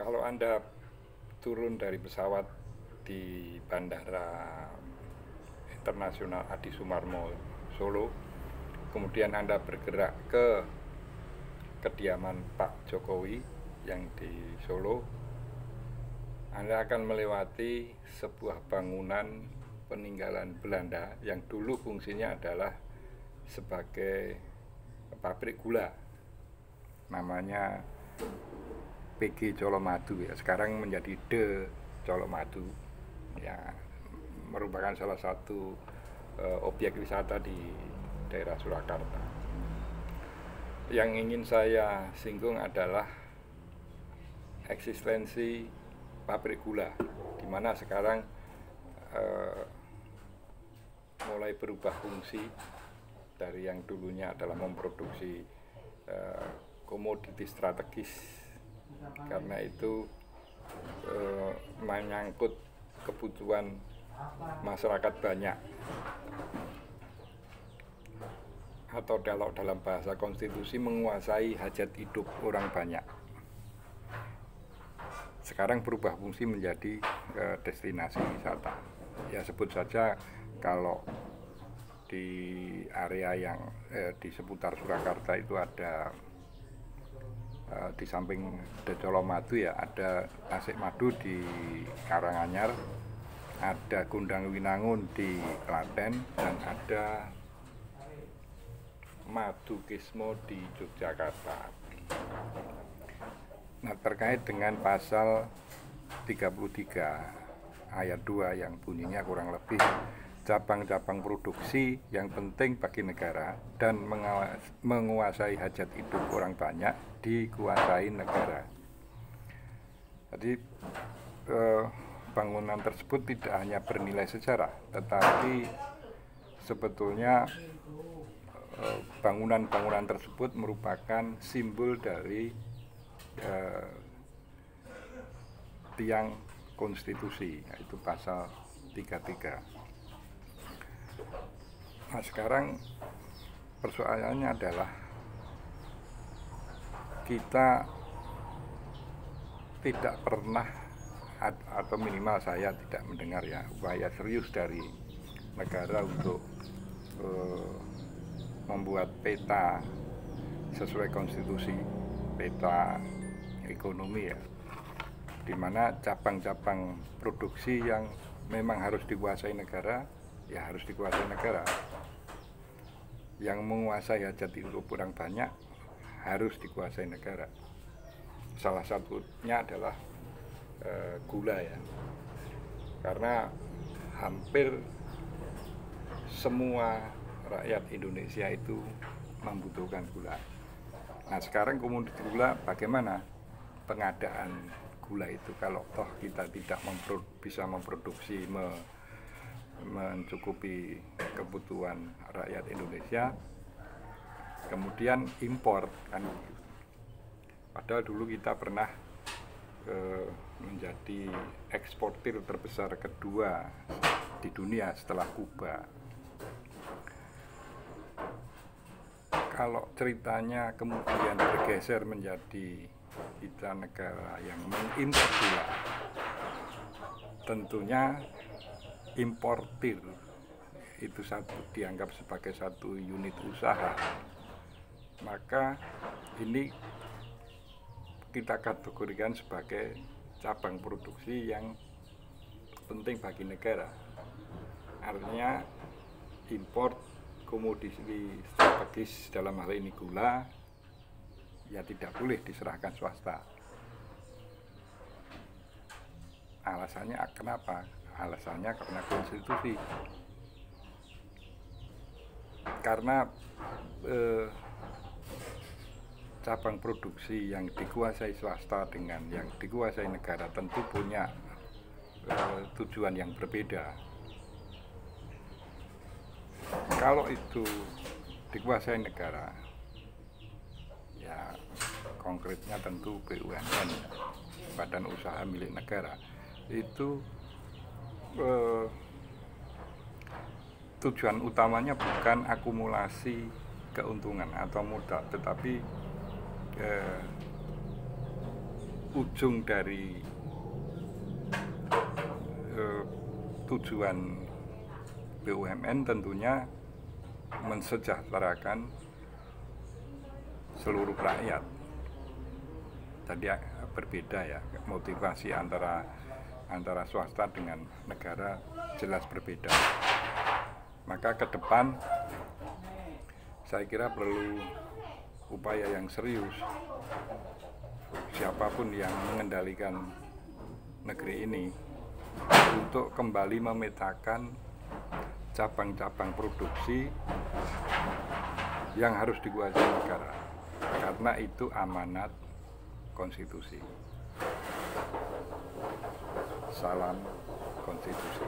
Kalau Anda turun dari pesawat di Bandara Internasional Adi Sumarmo Solo, kemudian Anda bergerak ke kediaman Pak Jokowi yang di Solo, Anda akan melewati sebuah bangunan peninggalan Belanda yang dulu fungsinya adalah sebagai pabrik gula, namanya PG Colomadu ya, sekarang menjadi De Colomadu ya, merupakan salah satu objek wisata di daerah Surakarta. Yang ingin saya singgung adalah eksistensi pabrik gula, di mana sekarang mulai berubah fungsi dari yang dulunya adalah memproduksi komoditi strategis, karena itu menyangkut kebutuhan masyarakat banyak, atau kalau dalam bahasa konstitusi menguasai hajat hidup orang banyak. Sekarang berubah fungsi menjadi destinasi wisata. Ya sebut saja kalau di area yang di seputar Surakarta itu ada di samping De Colomadu ya, ada Tasik Madu di Karanganyar, ada Gundang Winangun di Klaten, dan ada Madukismo di Yogyakarta. Nah, terkait dengan pasal 33 ayat 2 yang bunyinya kurang lebih cabang-cabang produksi yang penting bagi negara dan menguasai hajat hidup orang banyak dikuasai negara. Jadi bangunan tersebut tidak hanya bernilai sejarah, tetapi sebetulnya bangunan-bangunan tersebut merupakan simbol dari tiang konstitusi, yaitu pasal 33. Nah, sekarang persoalannya adalah kita tidak pernah, atau minimal saya tidak mendengar ya, upaya serius dari negara untuk membuat peta sesuai konstitusi, peta ekonomi ya, di mana cabang-cabang produksi yang memang harus dikuasai negara ya harus dikuasai negara, yang menguasai hajat hidup orang banyak harus dikuasai negara. Salah satunya adalah gula ya, karena hampir semua rakyat Indonesia itu membutuhkan gula. Nah, sekarang komoditi gula, bagaimana pengadaan gula itu kalau toh kita tidak bisa memproduksi, mencukupi kebutuhan rakyat Indonesia, kemudian impor kan. Padahal dulu kita pernah menjadi eksportir terbesar kedua di dunia setelah Kuba. Kalau ceritanya kemudian bergeser menjadi kita negara yang mengimpor gula, tentunya importir itu dianggap sebagai satu unit usaha, maka ini kita kategorikan sebagai cabang produksi yang penting bagi negara. Artinya impor komoditi strategis, dalam hal ini gula, ya tidak boleh diserahkan swasta. Alasannya kenapa? Alasannya karena konstitusi. Karena cabang produksi yang dikuasai swasta dengan yang dikuasai negara tentu punya tujuan yang berbeda. Kalau itu dikuasai negara, ya konkretnya tentu BUMN, badan usaha milik negara, itu tujuan utamanya bukan akumulasi keuntungan atau modal, tetapi ujung dari tujuan BUMN tentunya mensejahterakan seluruh rakyat. Tadi berbeda ya, motivasi antara swasta dengan negara jelas berbeda. Maka ke depan saya kira perlu upaya yang serius. Siapapun yang mengendalikan negeri ini untuk kembali memetakan cabang-cabang produksi yang harus dikuasai negara, karena itu amanat konstitusi. Salam konstitusi.